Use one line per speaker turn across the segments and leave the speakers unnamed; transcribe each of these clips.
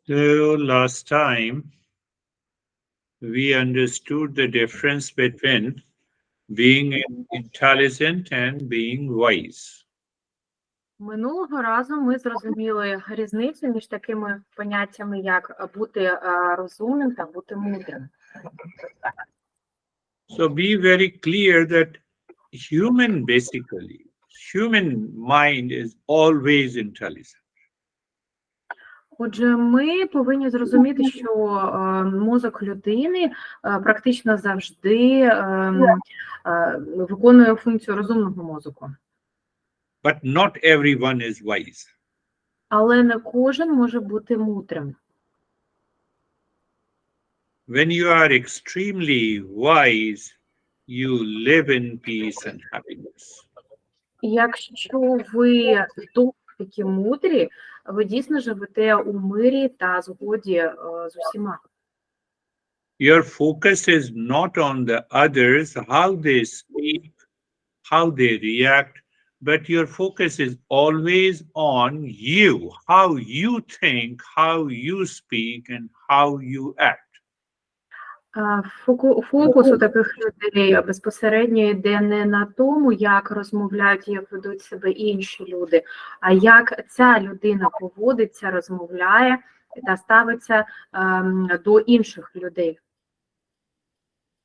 So last time we understood the difference between being intelligent and being wise.
Минулого разу ми зрозуміли різницю між такими поняттями, як бути розумним та бути мудрим.
So be very clear that human mind is always intelligent.
Отже, ми повинні зрозуміти, що мозок людини практично завжди виконує функцію розумного мозку.
But not everyone is wise.
Але не кожен може бути мудрим.
When you are extremely wise, you live in peace and happiness.
Якщо ви такі мудрі, ви дійсно живете у мирі та згоді з усіма.
Your focus is not on the others, how they speak, how they react, but your focus is always on you, how you think, how you speak, and how you act.
Фокус у таких людей безпосередньо йде не на тому, як розмовляють і як ведуть себе інші люди, а як ця людина поводиться, розмовляє та ставиться до інших людей.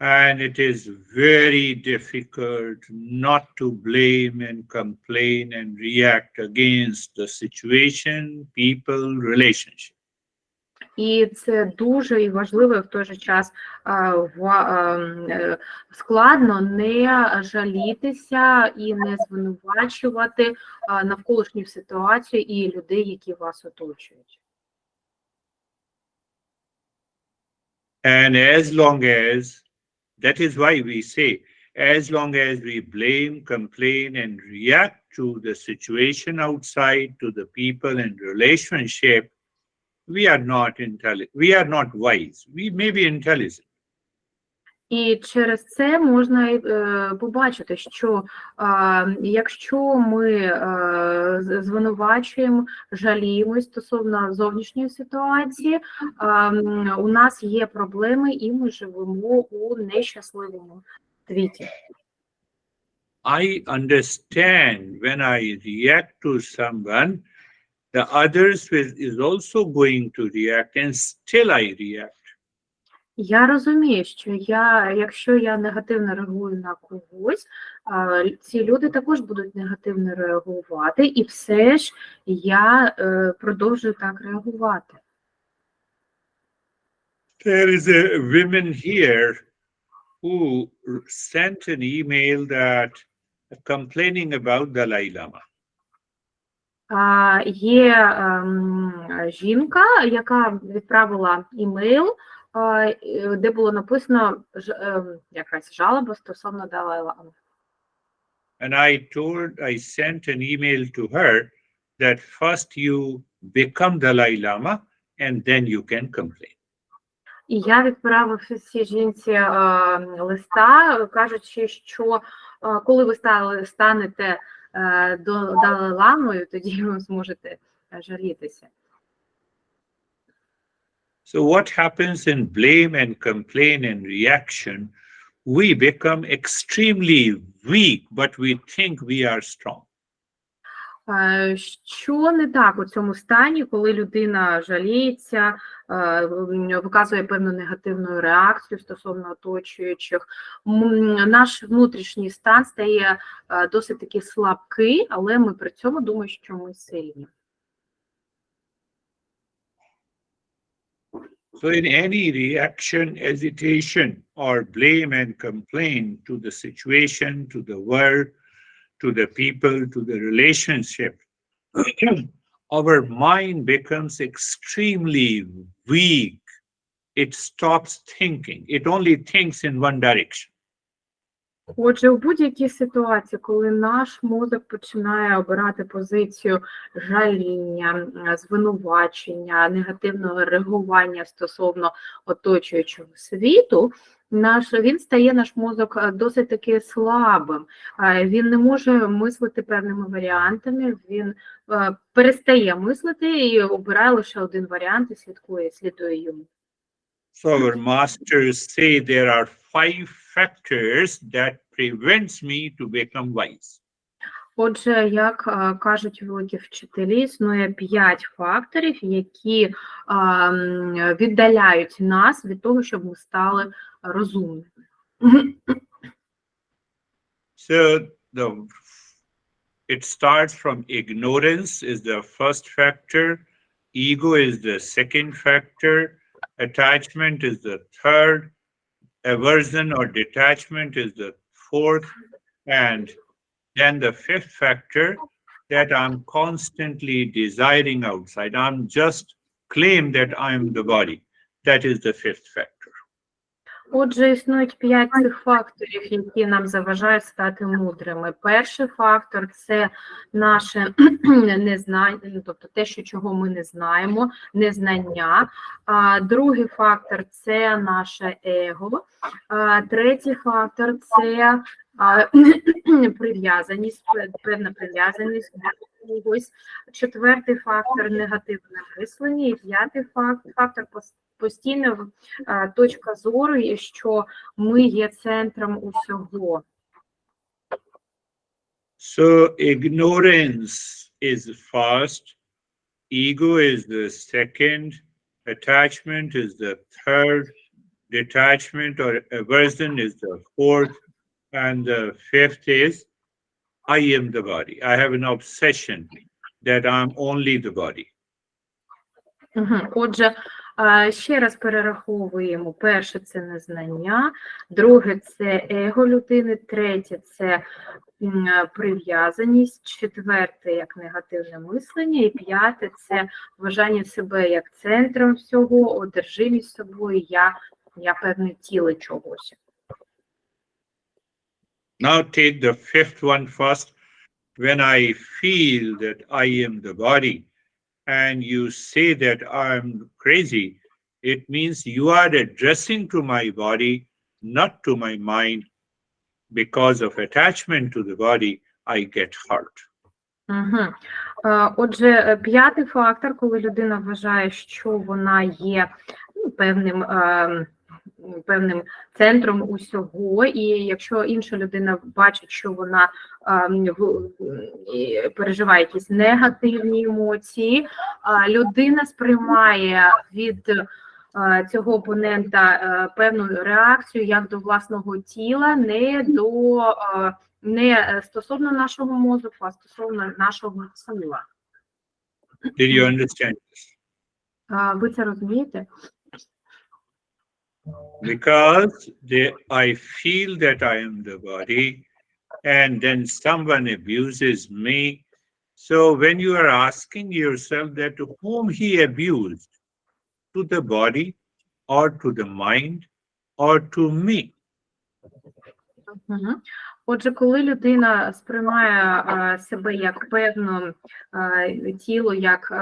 And it is very difficult not to blame and complain and react against the situation, people, relationship.
І це дуже і важливо, і в той же час складно не жалітися і не звинувачувати навколишню ситуацію і людей, які вас оточують.
And as long as, that is why we say, as long as we blame, complain, and react to the situation outside, to the people and relationship, we are not intelligent. We are not wise. We may be intelligent.
І через це можна побачити, що якщо ми звинувачуємо, жаліємось стосовно зовнішньої ситуації, у нас є проблеми і ми живемо у нещасливому світі.
I understand when I react to someone, the others is also going to react, and still I react.
Я розумію, що якщо я негативно реагую на когось, ці люди також будуть негативно реагувати, і все ж я продовжую так реагувати.
There is a woman here who sent an email that complaining about Dalai Lama.
Є жінка, яка відправила імейл, де було написано якась жалоба стосовно Далай-Лами.
And I sent an email to her that first you become Dalai Lama and then you can complain.
І я відправив цій жінці листа, кажучи, що коли ви станете Далай-Ламою, тоді ви зможете жалітися.
So what happens in blame and complain and reaction, we become extremely weak, but we think we are strong.
Що не так у цьому стані, коли людина жаліється, виказує певну негативну реакцію стосовно оточуючих? Наш внутрішній стан стає досить таки слабкий, але ми при цьому думаємо, що ми сильні.
So in any reaction, hesitation, or blame and complain to the situation, to the world, to the people, to the relationship, our mind becomes extremely weak. It stops thinking. It only thinks in one direction.
Отже, у будь-якій ситуації, коли наш мозок починає обирати позицію жаління, звинувачення, негативного реагування стосовно оточуючого світу, Він стає, наш мозок, досить таки слабим. Він не може мислити певними варіантами, він перестає мислити і обирає лише один варіант і слідує йому.
So our masters say there are 5 factors that prevents me to become wise.
Отже, як кажуть великі вчителі, існує 5 факторів, які віддаляють нас від того, щоб ми стали розумними.
So it starts from ignorance is the first factor, ego is the second factor, attachment is the third, aversion or detachment is the fourth, and then the fifth factor, that I'm constantly desiring outside. I'm just claim that I'm the body. That is the fifth factor.
Отже, існують 5 цих факторів, які нам заважають стати мудрими. Перший фактор – це наше незнання, тобто те, чого ми не знаємо, незнання. Другий фактор – це наше его. Третій фактор – це прив'язаність, певна прив'язаність до когось. Четвертий фактор – негативне мислення. І п'ятий фактор – постійна точка зору, що ми є центром усього.
So ignorance is first, ego is the second, attachment is the third, detachment or aversion is the fourth, and the fifth is I am the body. I have an obsession that I'm only the body.
Отже, ще раз перераховуємо. Перше – це незнання, друге – це его людини, третє – це прив'язаність, четверте – як негативне мислення, і п'яте – це вважання себе як центром всього, одержимість собою, я певне тіло чогось.
Now take the fifth one first. When I feel that I am the body, and you say that I'm crazy, it means you are addressing to my body, not to my mind. Because of attachment to the body, I get hurt.
Отже, п'ятий фактор, коли людина вважає, що вона є певним центром усього, і якщо інша людина бачить, що вона переживає якісь негативні емоції, людина сприймає від цього опонента певну реакцію як до власного тіла, не стосовно нашого мозку, а стосовно нашого тіла.
Did you understand this?
Ви це розумієте?
Because I feel that I am the body, and then someone abuses me. So when you are asking yourself that to whom he abused, to the body, or to the mind, or to me.
Отже, коли людина сприймає себе як певне тіло, як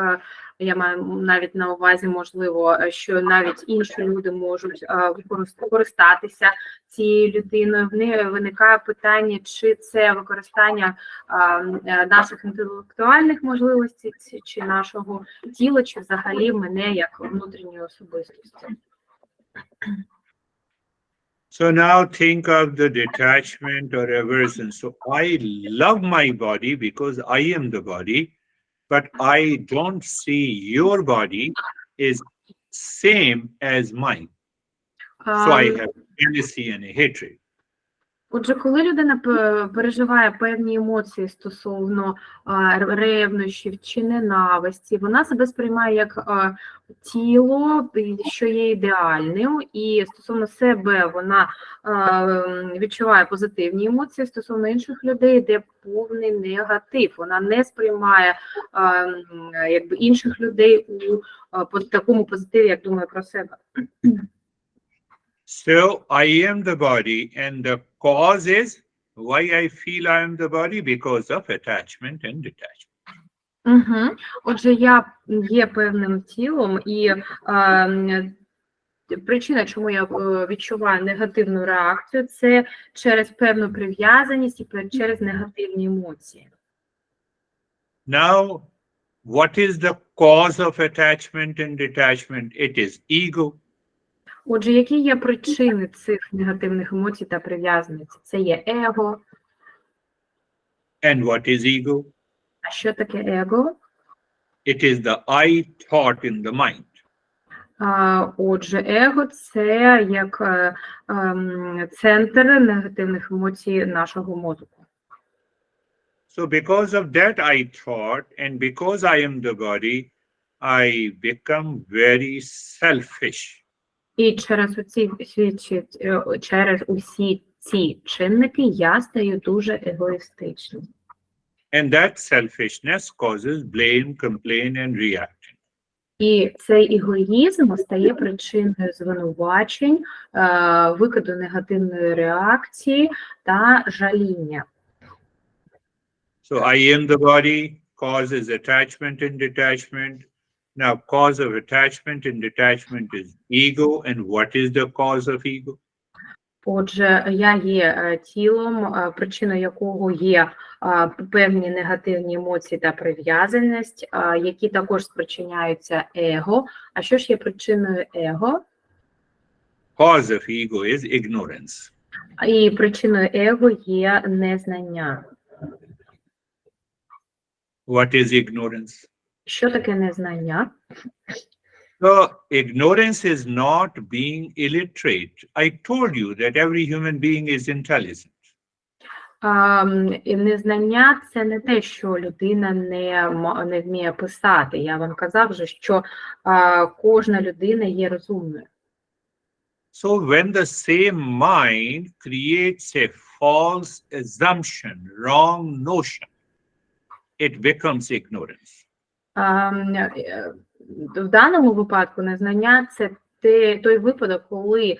я маю навіть на увазі, можливо, що навіть інші люди можуть користатися цією людиною, в неї виникає питання, чи це використання наших інтелектуальних можливостей, чи нашого тіла, чи взагалі мене як внутрішньої особистості.
So now think of the detachment or aversion. So I love my body because I am the body, but I don't see your body is same as mine. So I have jealousy and hatred.
Отже, коли людина переживає певні емоції стосовно ревнощів чи ненависті, вона себе сприймає як тіло, що є ідеальним, і стосовно себе вона відчуває позитивні емоції, стосовно інших людей йде повний негатив. Вона не сприймає інших людей у такому позитиві, як думає про себе.
So I am the body, and the cause is why I feel I am the body because of attachment and detachment.
Отже, я є певним тілом, і причина, чому я відчуваю негативну реакцію, це через певну прив'язаність і через негативні емоції.
Now, what is the cause of attachment and detachment? It is ego.
Отже, які є причини цих негативних емоцій та прив'язаності? Це є его.
And what is ego?
А що таке его?
It is the I thought in the mind.
Отже, его – це як центр негативних емоцій нашого мозку.
So because of that I thought, and because I am the body, I become very selfish.
І через усі ці чинники я стаю дуже егоїстичним.
And that selfishness causes blame, complaint, and reaction.
І цей егоїзм стає причиною звинувачень, викиду негативної реакції та жаління.
So I am the body causes attachment and detachment. Now, cause of attachment and detachment is ego. And what is the cause of ego?
Отже, я є тілом, причиною якого є певні негативні емоції та прив'язаність, які також спричиняються его. А що ж є причиною его?
Cause of ego is ignorance.
І причиною его є незнання.
What is ignorance?
Що таке незнання?
So, ignorance is not being illiterate. I told you that every human being is intelligent.
І незнання – це не те, що людина не вміє писати. Я вам казав вже, що кожна людина є розумною.
So when the same mind creates a false assumption, wrong notion, it becomes ignorance.
В даному випадку незнання – це той випадок, коли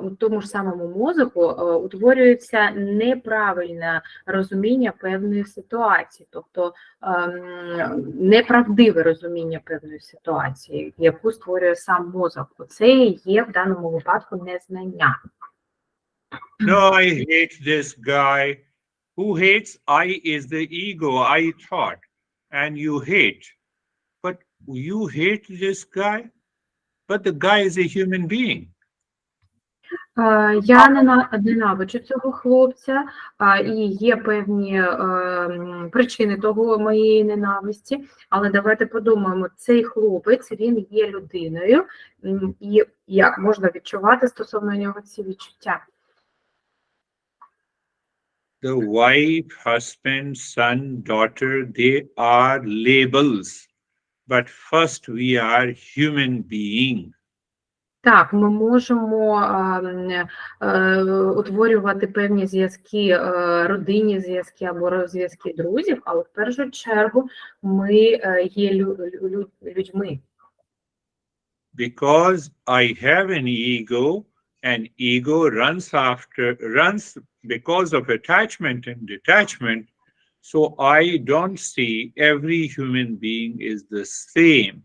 у тому ж самому мозку утворюється неправильне розуміння певної ситуації, тобто неправдиве розуміння певної ситуації, яку створює сам мозок. Це є в даному випадку незнання.
No, I hate this guy. Who hates? I is the ego, I thought. And you hate. But you hate this guy? But the guy is a human being.
Я ненавиджу цього хлопця, і є певні причини того моєї ненависті, але давайте подумаємо, цей хлопець, він є людиною, і як можна відчувати стосовно нього ці відчуття?
The wife, husband, son, daughter, they are labels. But first we are human beings.
Так, ми можемо утворювати певні зв'язки, родинні зв'язки або зв'язки друзів, але в першу чергу ми є людьми.
Because I have an ego, and ego runs because of attachment and detachment, so I don't see every human being is the same.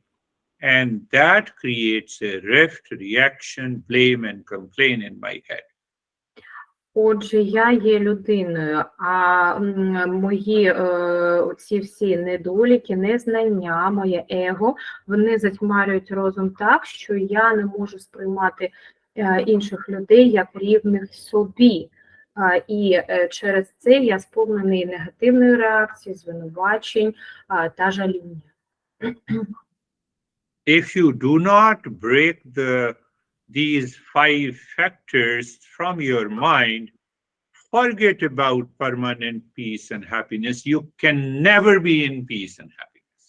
And that creates a rift, reaction, blame, and complaint in my head.
Отже, я є людиною, а мої ці всі недоліки, незнання, моє его, вони затьмарюють розум так, що я не можу сприймати інших людей як рівних собі. І через це я сповнений негативної реакції, звинувачень та жаління.
If you do not break these 5 factors from your mind, forget about permanent peace and happiness. You can never be in peace and happiness.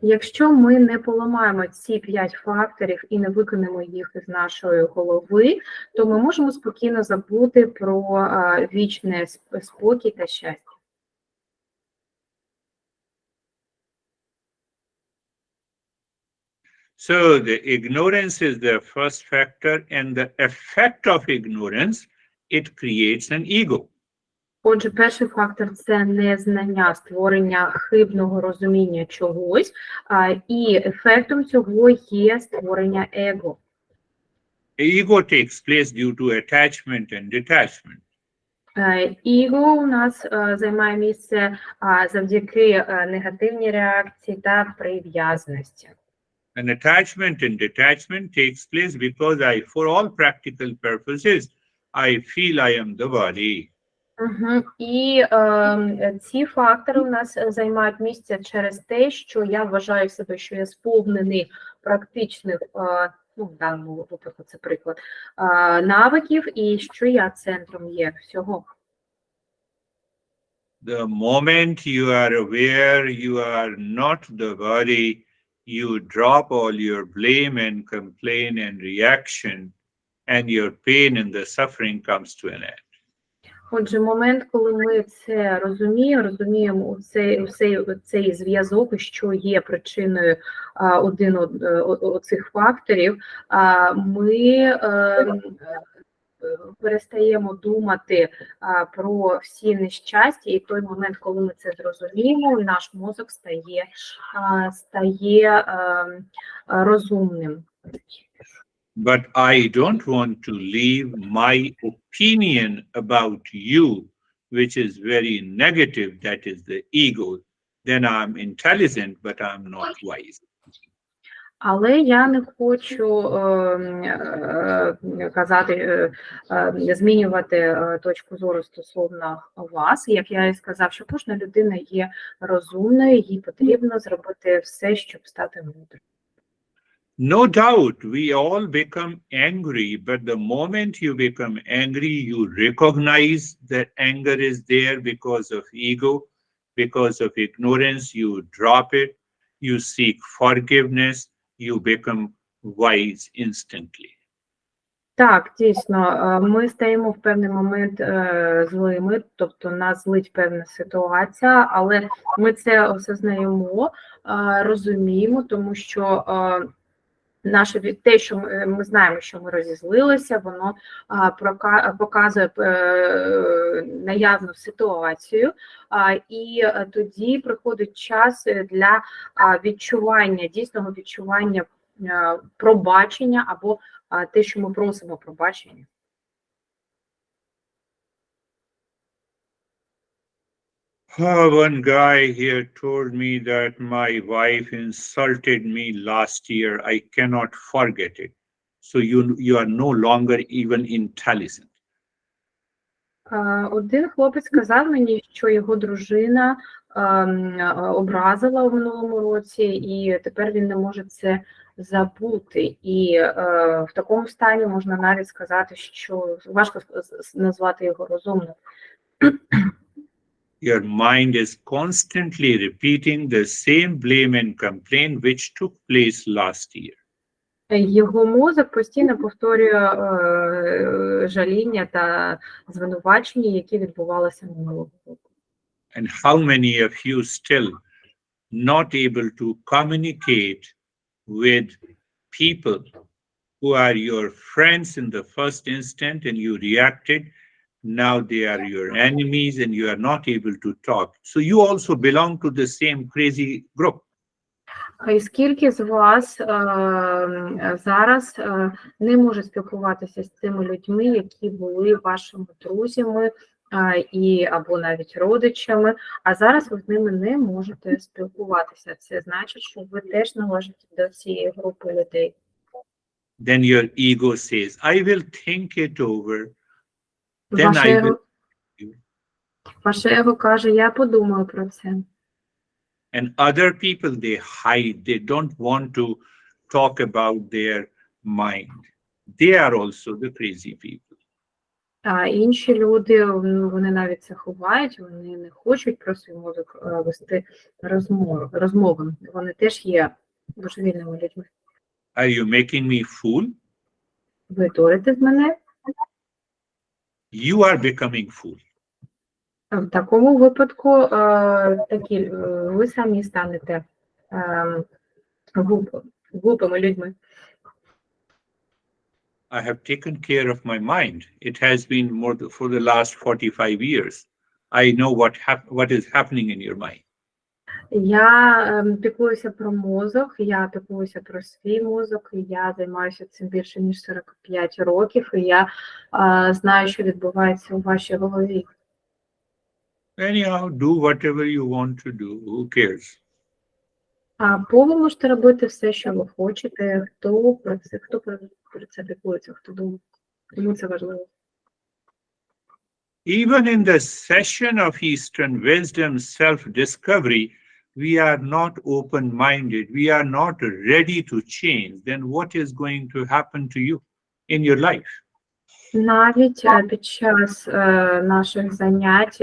Якщо ми не поламаємо ці 5 факторів і не викинемо їх із нашої голови, то ми можемо спокійно забути про вічне спокій та щастя.
So the ignorance is the first factor, and the effect of ignorance, it creates an ego.
Отже, перший фактор – це незнання, створення хибного розуміння чогось, і ефектом цього є створення его.
Ego takes place due to attachment and detachment.
Іго у нас займає місце завдяки негативній реакції та прив'язаності.
And attachment and detachment takes place because for all practical purposes, I feel I am the body.
І ці фактори у нас займають місце через те, що я вважаю себе, що я сповнений практичних, в даному випадку це приклад, навиків, і що я центром є всього.
The moment you are aware you are not the body, you drop all your blame and complaint and reaction, and your pain and the suffering comes to an end.
Отже, момент, коли ми це розуміємо цей зв'язок, що є причиною один оцих факторів, ми перестаємо думати про всі нещастя, і той момент, коли ми це зрозуміємо, наш мозок стає розумним.
But I don't want to leave my opinion about you, which is very negative, that is the ego. Then I'm intelligent, but I'm not wise.
Але я не хочу змінювати точку зору стосовно вас. Як я і сказав, що кожна людина є розумною, їй потрібно зробити все, щоб стати мудрою.
No doubt, we all become angry, but the moment you become angry, you recognize that anger is there because of ego, because of ignorance, you drop it, you seek forgiveness, you become wise instantly.
Так, дійсно, ми стаємо в певний момент злими, тобто нас злить певна ситуація, але ми це осознаємо, розуміємо, тому що те, що ми знаємо, що ми розізлилися, воно показує наявну ситуацію, і тоді приходить час для відчування, дійсного відчування пробачення або те, що ми просимо пробачення.
One guy here told me that my wife insulted me last year. I cannot forget it. So you are no longer even intelligent.
Один хлопець сказав мені, що його дружина образила у минулому році, і тепер він не може це забути. І в такому стані можна навіть сказати, що важко назвати його розумним.
Your mind is constantly repeating the same blame and complaint which took place last year.
Його мозок постійно повторює жаління та звинувачення, які відбувалися минулого року.
And how many of you still not able to communicate with people who are your friends in the first instant and you reacted, now they are your enemies and you are not able to talk. So you also belong to the same crazy group.
І скільки з вас зараз не може спілкуватися з цими людьми, які були вашими друзями або навіть родичами, а зараз ви з ними не можете спілкуватися. Це значить, що ви теж належите до цієї групи людей.
Then your ego says, I will think it over. Then I will.
Ваше его каже, я подумаю про це.
And other people, they hide. They don't want to talk about their mind. They are also the crazy people.
А інші люди, вони навіть це ховають, вони не хочуть про свій мозок вести розмови. Вони теж є божевільними людьми.
Are you making me fool?
Ви дурите з мене?
You are becoming fool.
В такому випадку ви самі станете глупими людьми.
I have taken care of my mind. It has been for the last 45 years. I know what is happening in your mind.
Я піклуюся про мозок, я піклуюся про свій мозок, і я займаюся цим більше ніж 45 років, і я знаю, що відбувається у вашій голові.
Anyhow, do whatever you want to do. Who cares?
Або ви можете робити все, що ви хочете, хто про це піклується, хто думає. Тому це важливо.
Even in the session of Eastern wisdom self-discovery, we are not open-minded, we are not ready to change, then what is going to happen to you in your life?
Навіть під час наших занять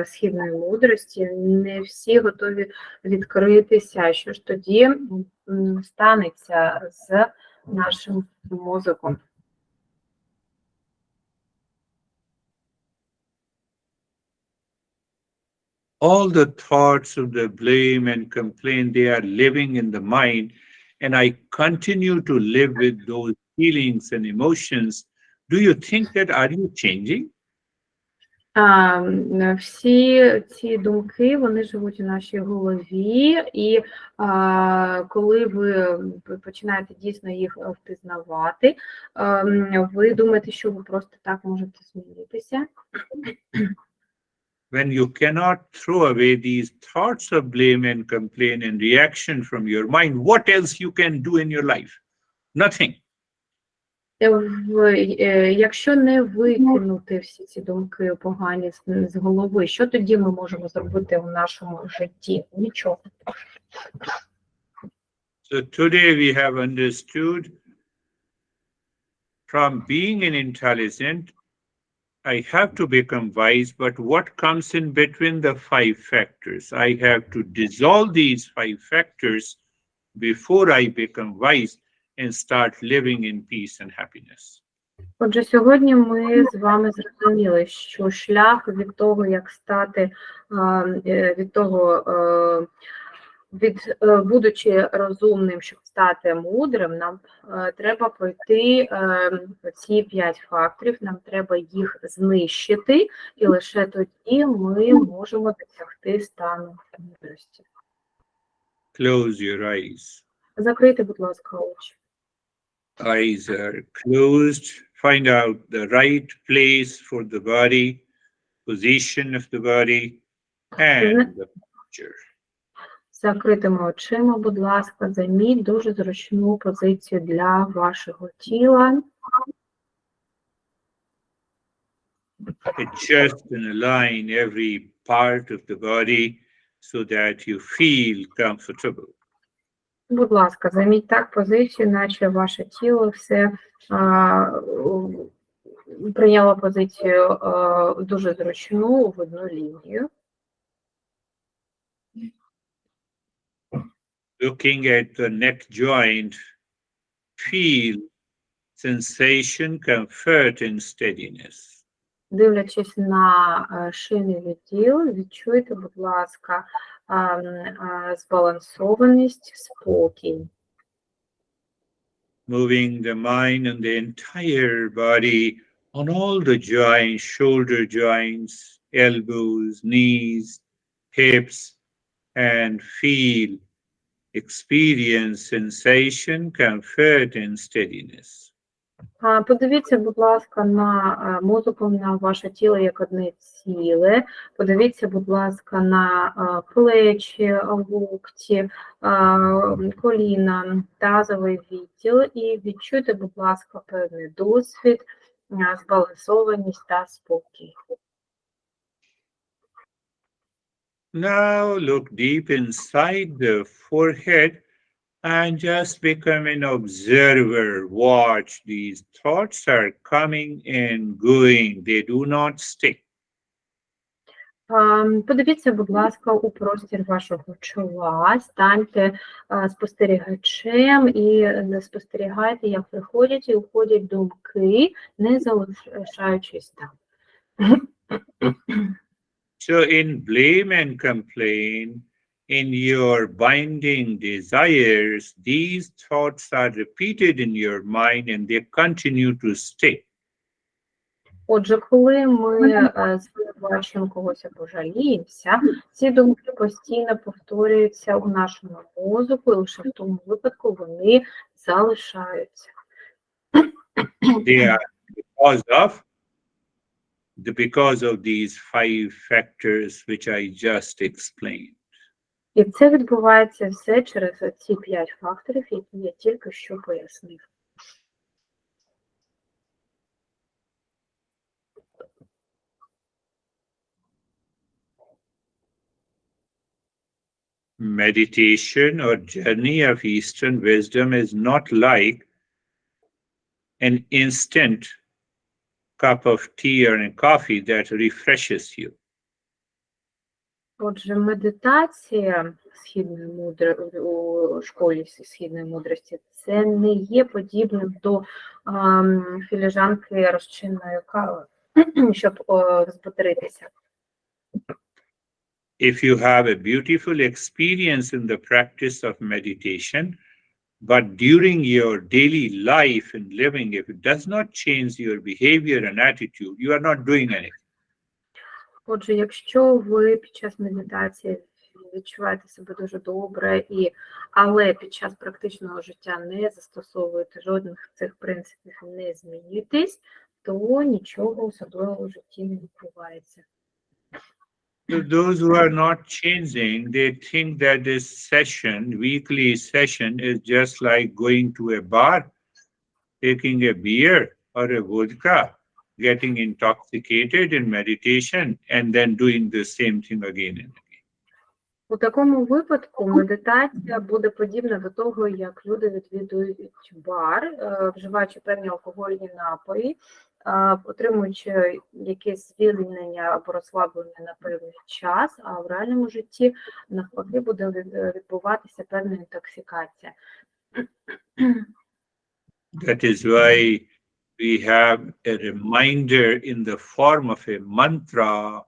східної мудрості не всі готові відкритися. Що ж тоді станеться з нашим мозоком?
All the thoughts of the blame and complaint, they are living in the mind, and I continue to live with those feelings and emotions. Do you think that, are you changing?
Всі ці думки, вони живуть у нашій голові, і коли ви починаєте дійсно їх впізнавати, ви думаєте, що ви просто так можете змінитися.
When you cannot throw away these thoughts of blame and complaint and reaction from your mind, what else you can do in your life? Nothing.
Якщо не викинути всі ці думки погані з голови, що тоді ми можемо зробити у нашому житті? Нічого.
So today we have understood from being an intelligent, I have to become wise, but what comes in between the 5 factors? I have to dissolve these 5 factors before I become wise and start living in peace and happiness.
Отже, сьогодні ми з вами зрозуміли, що шлях від того, як стати, будучи розумним, щоб стати мудрим, нам треба пройти ці 5 факторів, нам треба їх знищити, і лише тоді ми можемо досягти стану мудрості.
Close your eyes.
Закрийте, будь ласка, очі.
Eyes are closed. Find out the right place for the body, position of the body, and the posture.
Закритими очима, будь ласка, займіть дуже зручну позицію для вашого тіла.
Adjust and align every part of the body so that you feel comfortable.
Будь ласка, займіть так позицію, наче ваше тіло все прийняло позицію дуже зручну в одну лінію.
Looking at the neck joint, feel sensation, comfort, and steadiness.
Дивлячись на шийний відділ, відчуйте, будь ласка, збалансованість, спокій.
Moving the mind and the entire body on all the joints, shoulder joints, elbows, knees, hips, and feel, experience sensation, comfort, and steadiness.
Подивіться, будь ласка, на мозоком на ваше тіло як одне ціле. Подивіться, будь ласка, на плечі, локті, коліна, тазовий відділ і відчуйте, будь ласка, певний досвід, збалансованість та спокій.
Now look deep inside the forehead and just become an observer. Watch, these thoughts are coming and going. They do not stay.
Подивіться, будь ласка, у простір вашого чола, станьте спостерігачем і спостерігайте, як приходять і уходять думки, не залишаючись там.
So in blame and complaint, in your binding desires, these thoughts are repeated in your mind and they continue to stay.
Отже, коли ми звинувачуємо когось або жаліємося, ці думки постійно повторюються у нашому мозку, і лише в тому випадку вони залишаються.
They are because of these 5 factors which I just explained.
І це відбувається все через ці 5 факторів, які я тільки що пояснив.
Meditation or journey of Eastern wisdom is not like an instant cup of tea or a coffee that refreshes you.
Отже, медитація у школі східної мудрості це не є подібним до філіжанки розчинної кави, щоб збудритися.
If you have a beautiful experience in the practice of meditation, but during your daily life and living, if it does not change your behavior and attitude, you are not doing anything.
Отже, якщо ви під час медитації відчуваєте себе дуже добре, але під час практичного життя не застосовуєте жодних цих принципів, не змінюєтесь, то нічого особливого в житті не відбувається.
So those who are not changing, they think that this session, weekly session, is just like going to a bar, taking a beer or a vodka, getting intoxicated in meditation, and then doing the same thing again and again.
У такому випадку медитація буде подібна до того, як люди відвідують бар, вживаючи певні алкогольні напої, отримуючи якесь звільнення або розслаблення на певний час, а в реальному житті навпаки буде відбуватися певна інтоксикація.
That is why we have a reminder in the form of a mantra.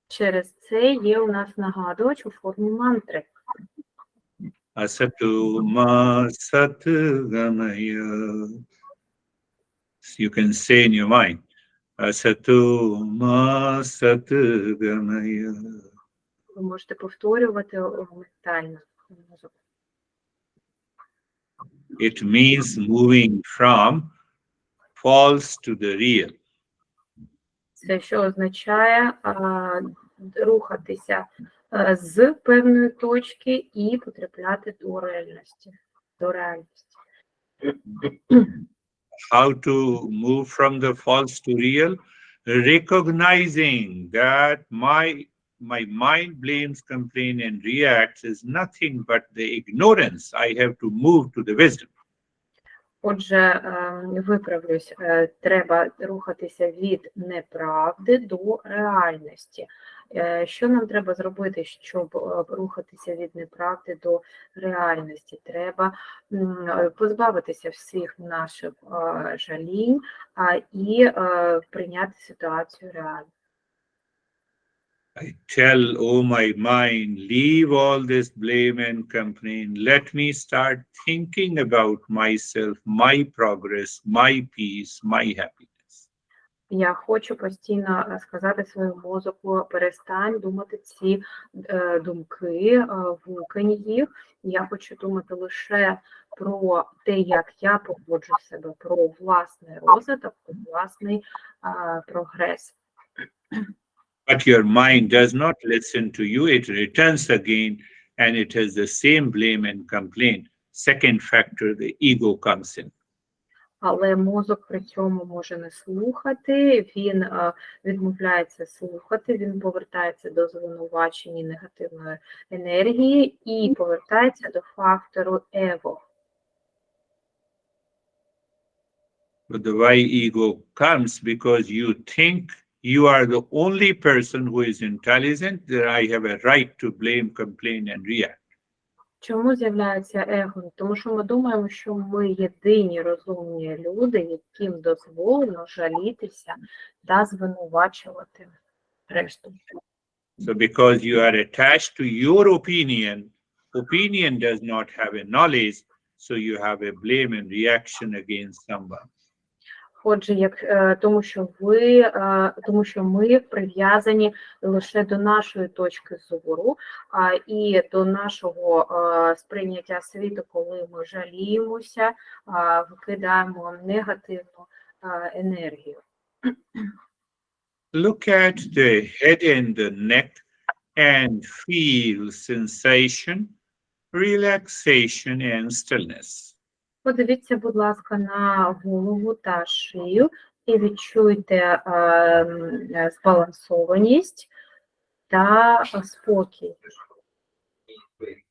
Через це є у нас нагадувач у формі мантри.
Asatu ma sat gamaya. You can say in your mind, Asatu ma sat gamaya.
Ви можете повторювати ментально.
It means moving from false to the real.
Це що означає рухатися з певної точки і потрапляти до реальності.
How to move from the false to real? Recognizing that my mind blames, complains, and reacts is nothing but the ignorance. I have to move to the wisdom.
Отже, виправлюсь, треба рухатися від неправди до реальності. Що нам треба зробити, щоб рухатися від неправди до реальності? Треба позбавитися всіх наших жалінь і прийняти ситуацію реально.
I tell, oh my mind, leave all this blame and complaint. Let me start thinking about myself, my progress, my peace, my happiness.
Я хочу постійно сказати своєму мозку, перестань думати ці думки, викинь їх. Я хочу думати лише про те, як я поводжу себе, про власний розвиток, про власний прогрес.
But your mind does not listen to you. It returns again, and it has the same blame and complaint. Second factor, the ego comes in.
Але мозок при цьому може не слухати, він відмовляється слухати, він повертається до звинувачень і негативної енергії і повертається до фактору его.
But the why ego comes because you think you are the only person who is intelligent, that I have a right to blame, complain, and react.
Чому з'являється его? Тому що ми думаємо, що ми єдині розумні люди, яким дозволено жалітися та звинувачувати решту.
So because you are attached to your opinion, opinion does not have a knowledge, so you have a blame and reaction against someone.
Отже, тому що ми прив'язані лише до нашої точки зору і до нашого сприйняття світу, коли ми жаліємося, викидаємо негативну енергію.
Look at the head and the neck and feel sensation, relaxation and stillness.
Подивіться, будь ласка, на голову та шию і відчуйте збалансованість та спокій.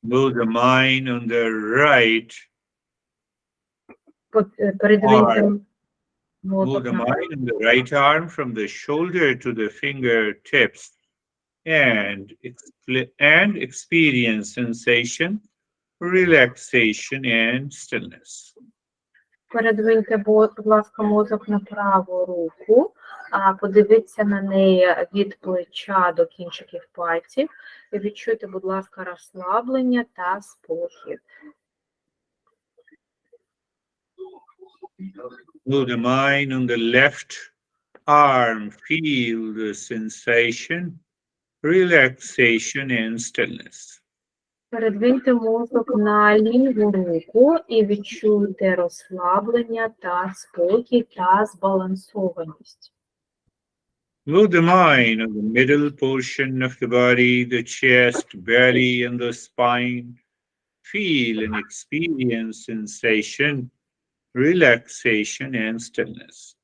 Move the mind on the right
Передвиньте
Move
мозок
the
на
mind on the right arm from the shoulder to the fingertips and experience sensation, relaxation and stillness.
Передвиньте, будь ласка, мозок на праву руку, подивіться на неї від плеча до кінчиків пальців і відчуйте, будь ласка, розслаблення та спокій.
Move the mind on the left arm, feel the sensation, relaxation and stillness.
Передвиньте мозок на ліву руку і відчуйте розслаблення та спокій та збалансованість.
Move the mind on the middle portion of the body, the chest, belly, and the spine. Feel and experience sensation, relaxation, and stillness.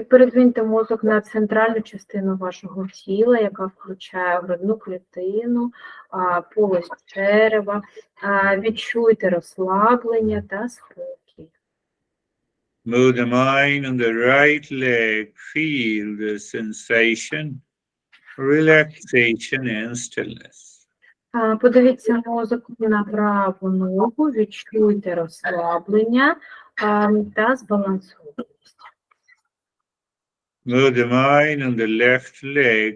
Передвиньте мозок на центральну частину вашого тіла, яка включає грудну клітину, полость черева. Відчуйте розслаблення та спокій.
Move the mind on the right leg. Feel the sensation, relaxation, and stillness.
Подивіться мозок на праву ногу, відчуйте розслаблення та збалансованість.
Move the mind on the left leg.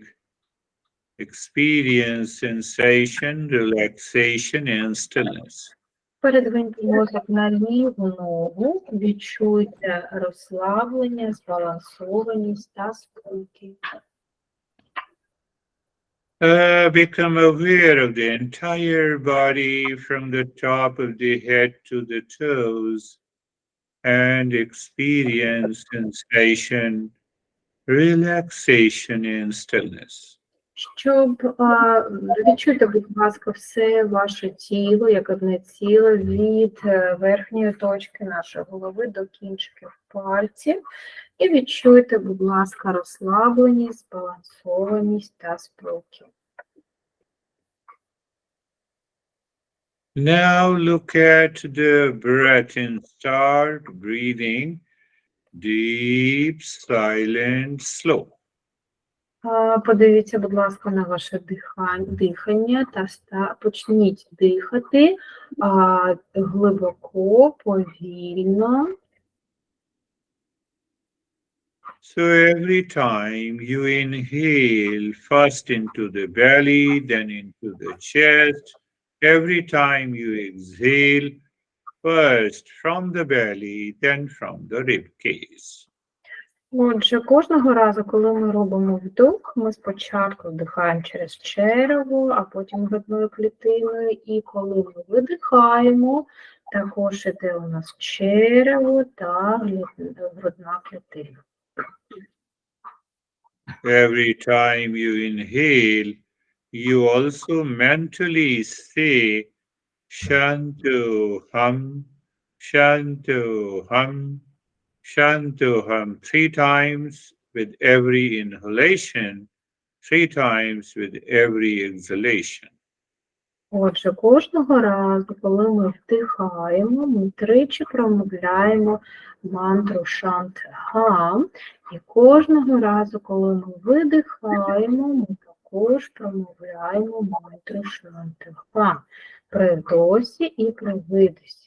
Experience sensation, relaxation, and stillness.
Передвиньте мозок на ліву ногу, відчуйте розслаблення, збалансованість та спокій.
Become aware of the entire body from the top of the head to the toes and experience sensation, relaxation, and stillness.
Щоб відчути, будь ласка, все ваше тіло, як одне ціле, від верхньої точки нашої голови до кінчиків пальців. І відчуйте, будь ласка, розслабленість, збалансованість та спокій.
Now look at the breath and start breathing deep, silent, slow.
Подивіться, будь ласка, на ваше дихання та почніть дихати глибоко, повільно.
So every time you inhale, first into the belly, then into the chest. Every time you exhale, first from the belly, then from the rib cage.
Отже, кожного разу, коли ми робимо вдох, ми спочатку вдихаємо через черево, а потім грудною клітиною. І коли ми видихаємо, також іде у нас черево та грудна клітина.
Every time you inhale, you also mentally say Shantu Hum, Shantu Hum, Shantu Hum 3 times with every inhalation, 3 times with every exhalation.
Отже, кожного разу, коли ми вдихаємо, ми тричі промовляємо мантру Шант-Хам, і кожного разу, коли ми видихаємо, ми також промовляємо мантру Шант-Хам при вдосі і при видосі.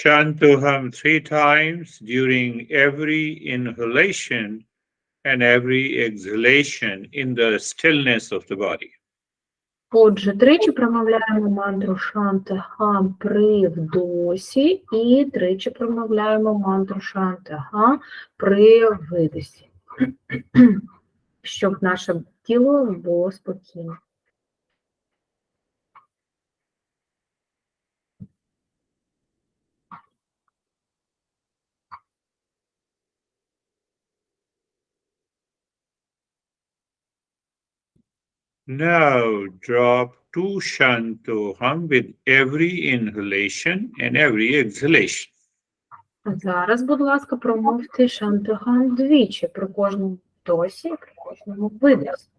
Shantuham 3 times during every inhalation and every exhalation in the stillness of the body.
Отже, тричі промовляємо мантру Шанти-Хам при вдосі і тричі промовляємо мантру Шанти-Хам при видосі, щоб наше тіло було спокійне.
Now drop 2 Shantoham with every inhalation and every exhalation.
Зараз, будь ласка, промовте Шанти-Хам двічі при кожному вдосі і при кожному видосі.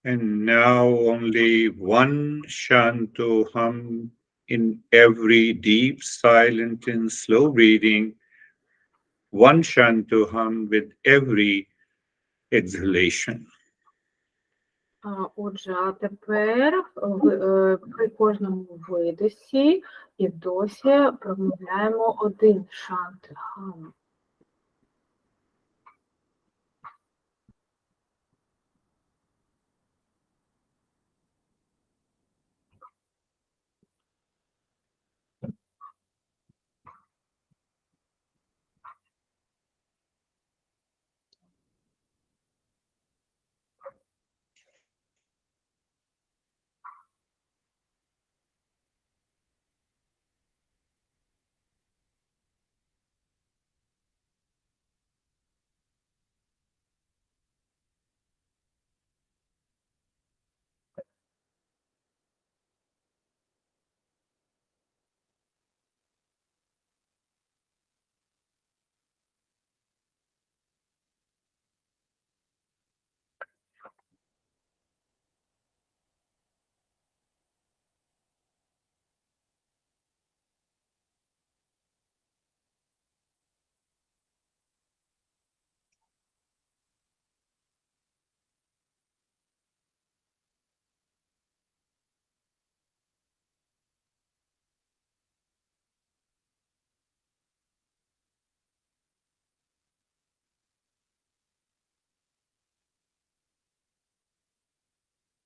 And now only 1 Shantoham in every deep, silent and slow breathing. 1 Shantoham with every exhalation.
Отже, а тепер при кожному видосі і вдосі промовляємо один Шанти-Хам.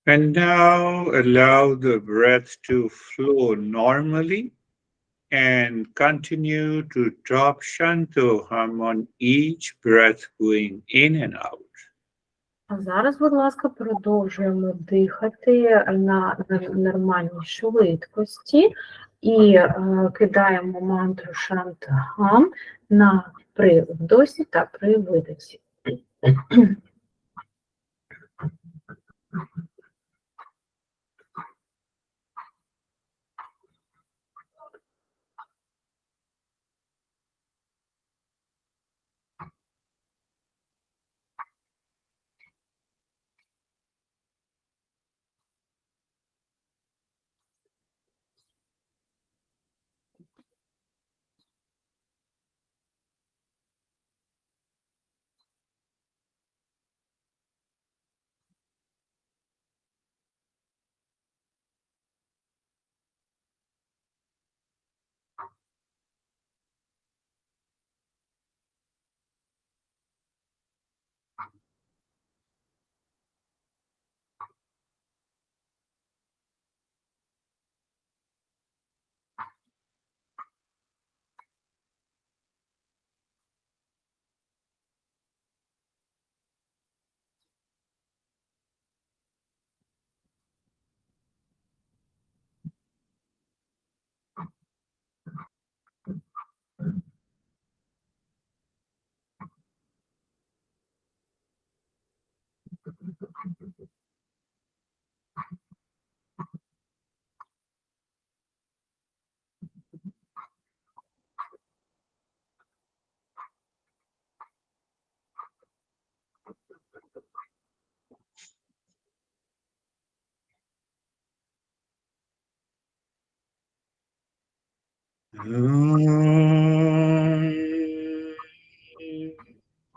And now allow the breath to flow normally and continue to drop Shantoham on each breath going in and out.
А зараз, будь ласка, продовжуємо дихати на нормальній швидкості і кидаємо мантру Шанти-Хам на при вдосі та при видосі.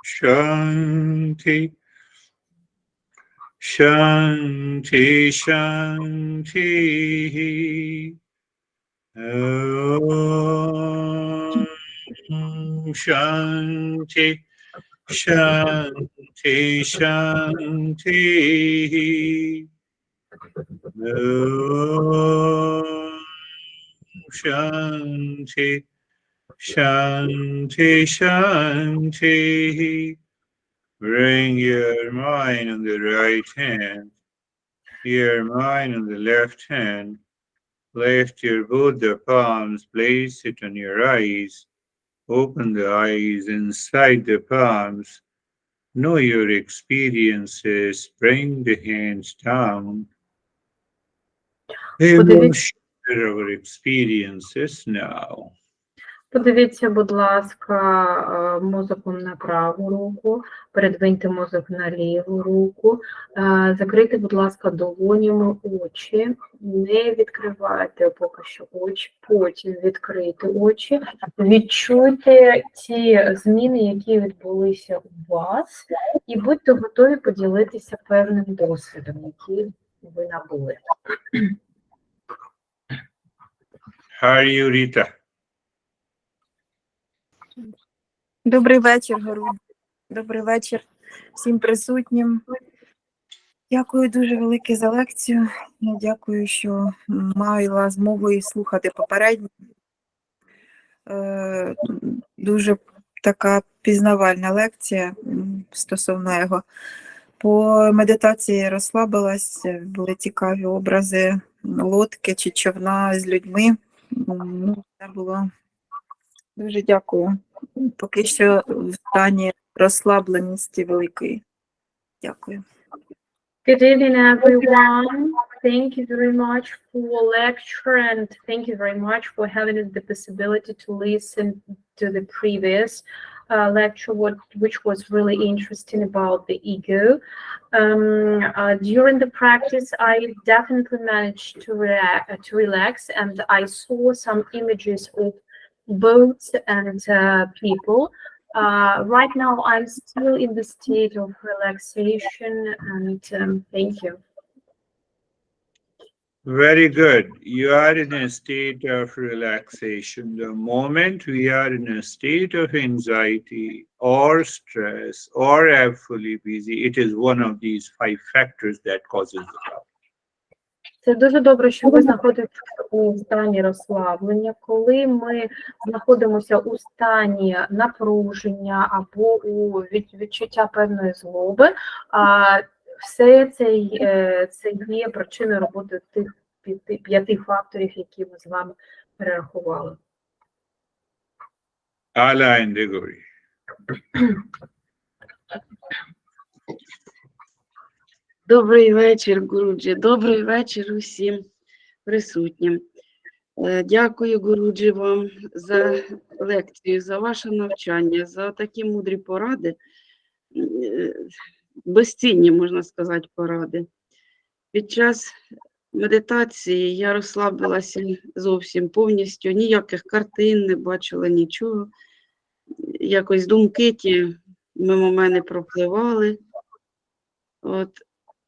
Shanti, Shanti, Shanti. Shanti, Shanti, Shanti. Shanti, Shanti, Shanti. Bring your mind on the right hand, your mind on the left hand. Lift your both the palms, place it on your eyes. Open the eyes inside the palms. Know your experiences. Bring the hands down. We will share our experiences now.
Подивіться, будь ласка, мозоком на праву руку, передвиньте мозок на ліву руку, закрийте, будь ласка, долонями очі, не відкривайте поки що очі, потім відкрийте очі, відчуйте ті зміни, які відбулися у вас, і будьте готові поділитися певним досвідом, який ви набули.
How are you, Rita?
Добрий вечір, Гуру. Добрий вечір всім присутнім. Дякую дуже велике за лекцію. Дякую, що мала змогу і слухати попередньо. Дуже така пізнавальна лекція стосовно його. По медитації розслабилась, були цікаві образи лодки чи човна з людьми. Це було дуже дякую. Поки що в стані розслабленості великої. Дякую.
Good evening, everyone. Thank you very much for lecture, and thank you very much for having the possibility to listen to the previous lecture, which was really interesting about the ego. During the practice, I definitely managed to relax, and I saw some images of boats and people. Right now, I'm still in the state of relaxation, and thank you.
Very good. You are in a state of relaxation. The moment we are in a state of anxiety or stress or fully busy, it is one of these 5 factors that causes the problem.
Це дуже добре, що ви знаходитеся у стані розслаблення. Коли ми знаходимося у стані напруження або у відчуття певної злоби, все це є причиною роботи тих 5 факторів, які ми з вами перерахували.
Allah and Girish.
Добрий вечір, Гуруджі. Добрий вечір усім присутнім. Дякую, Гуруджі, вам за лекцію, за ваше навчання, за такі мудрі поради, безцінні, можна сказати, поради. Під час медитації я розслабилася зовсім повністю, ніяких картин не бачила, нічого. Якось думки ті мимо мене пропливали. От.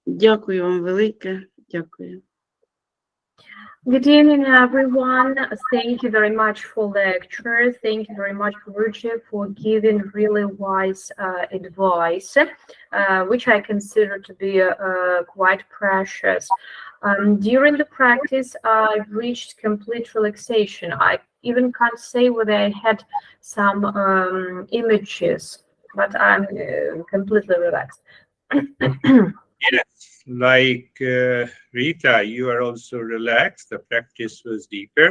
Дякую вам велике. Дякую.
Good evening, everyone. Thank you very much for lecture. Thank you very much, Girish, for giving really wise advice, which I consider to be quite precious. During the practice, I've reached complete relaxation. I even can't say whether I had some images, but I'm completely relaxed.
Yes, like Rita, you are also relaxed. The practice was deeper.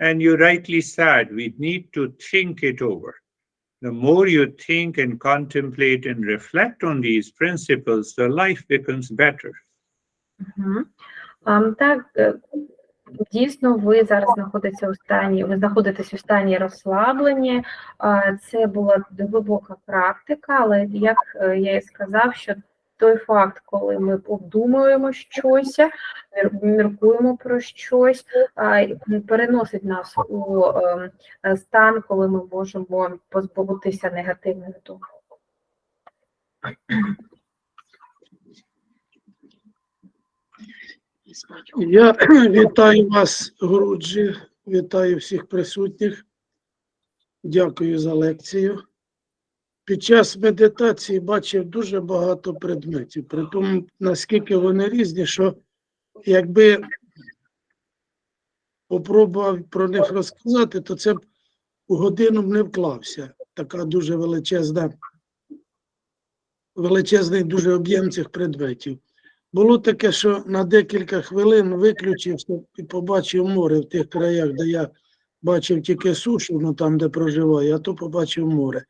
And you rightly said, we need to think it over. The more you think and contemplate and reflect on these principles, the life becomes better.
Так, дійсно, ви зараз знаходитесь у стані розслаблення. Це була глибока практика, але як я і сказав, що той факт, коли ми обдумуємо щось, міркуємо про щось, переносить нас у стан, коли ми можемо позбутися негативних думок.
Я вітаю вас, Гуруджі, вітаю всіх присутніх. Дякую за лекцію. Під час медитації бачив дуже багато предметів, при тому, наскільки вони різні, що якби попробував про них розказати, то це б у годину б не вклався. Така дуже величезний дуже об'єм цих предметів. Було таке, що на декілька хвилин виключився і побачив море в тих краях, де я бачив тільки сушу, ну там, де проживаю, а то побачив море.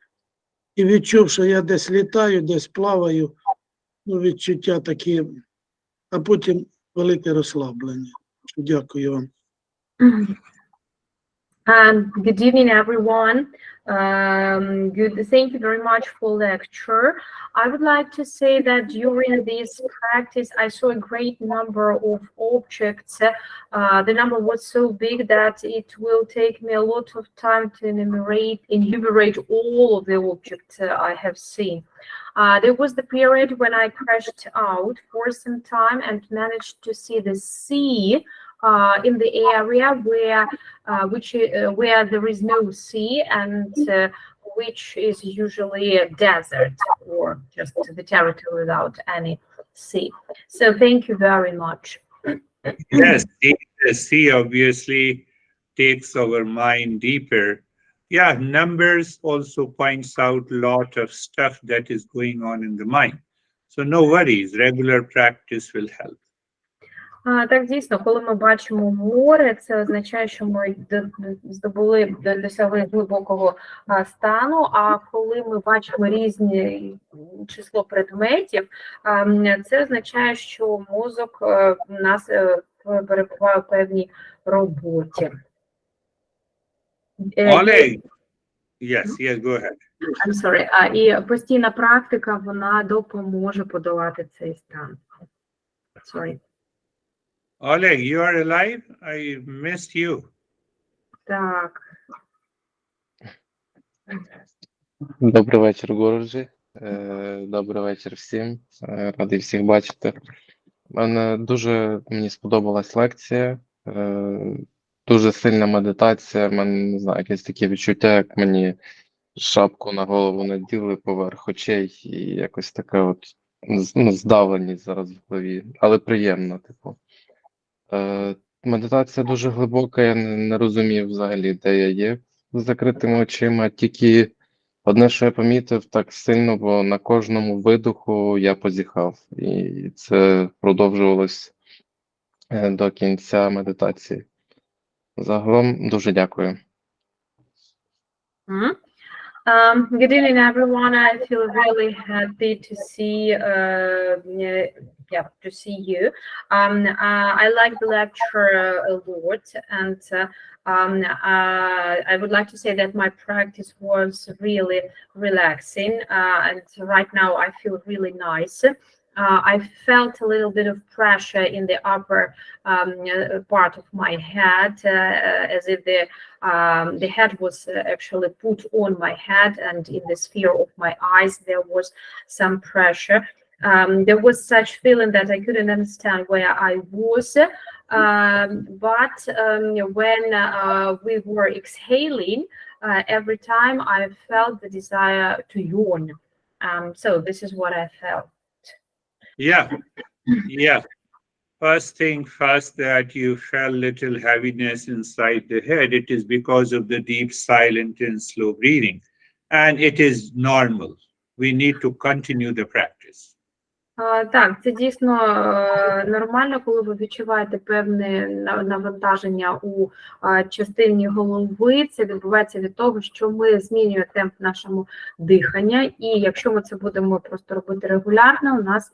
І відчув, що я десь літаю, десь плаваю, ну, відчуття такі, а потім велике розслаблення. Дякую вам.
Good evening, everyone. Thank you very much for lecture. I would like to say that during this practice, I saw a great number of objects. The number was so big that it will take me a lot of time to enumerate all of the objects I have seen. There was the period when I crashed out for some time and managed to see the sea in the area where there is no sea and which is usually a desert or just the territory without any sea. So thank you very much.
Yes, the sea obviously takes our mind deeper. Yeah, numbers also points out a lot of stuff that is going on in the mind. So no worries, regular practice will help.
Так, дійсно, коли ми бачимо море, це означає, що ми досягли глибокого стану, а коли ми бачимо різне число предметів, це означає, що мозок у нас перебуває в певній роботі.
Oleg, yes, go ahead.
I'm sorry. І постійна практика, вона допоможе подолати цей стан. Sorry.
Oleg, you are alive? I missed you.
Так.
Добрий вечір, Гуруджі. Добрий вечір всім. Радий всіх бачити. Мені сподобалась лекція. Дуже сильна медитація. В мене, не знаю, якесь таке відчуття, як мені шапку на голову наділи поверх очей і якось така от здавленість зараз в голові, але приємно, типу. Медитація дуже глибока, я не розумів взагалі, де я є з закритими очима, тільки одне, що я помітив так сильно, бо на кожному видоху я позіхав, і це продовжувалось до кінця медитації. Загалом дуже дякую.
Good evening, everyone. I feel really happy to see, to see you. I like the lecture a lot, and I would like to say that my practice was really relaxing, and right now I feel really nice. I felt a little bit of pressure in the upper part of my head, as if the head was actually put on my head, and in the sphere of my eyes there was some pressure. There was such feeling that I couldn't understand where I was, but when we were exhaling, every time I felt the desire to yawn. So this is what I felt.
Yeah, yeah. First thing first, that you felt little heaviness inside the head. It is because of the deep, silent, and slow breathing. And it is normal. We need to continue the practice.
Так, це дійсно нормально, коли ви відчуваєте певне навантаження у частині голови. Це відбувається від того, що ми змінюємо темп нашому дихання, і якщо ми це будемо просто робити регулярно, у нас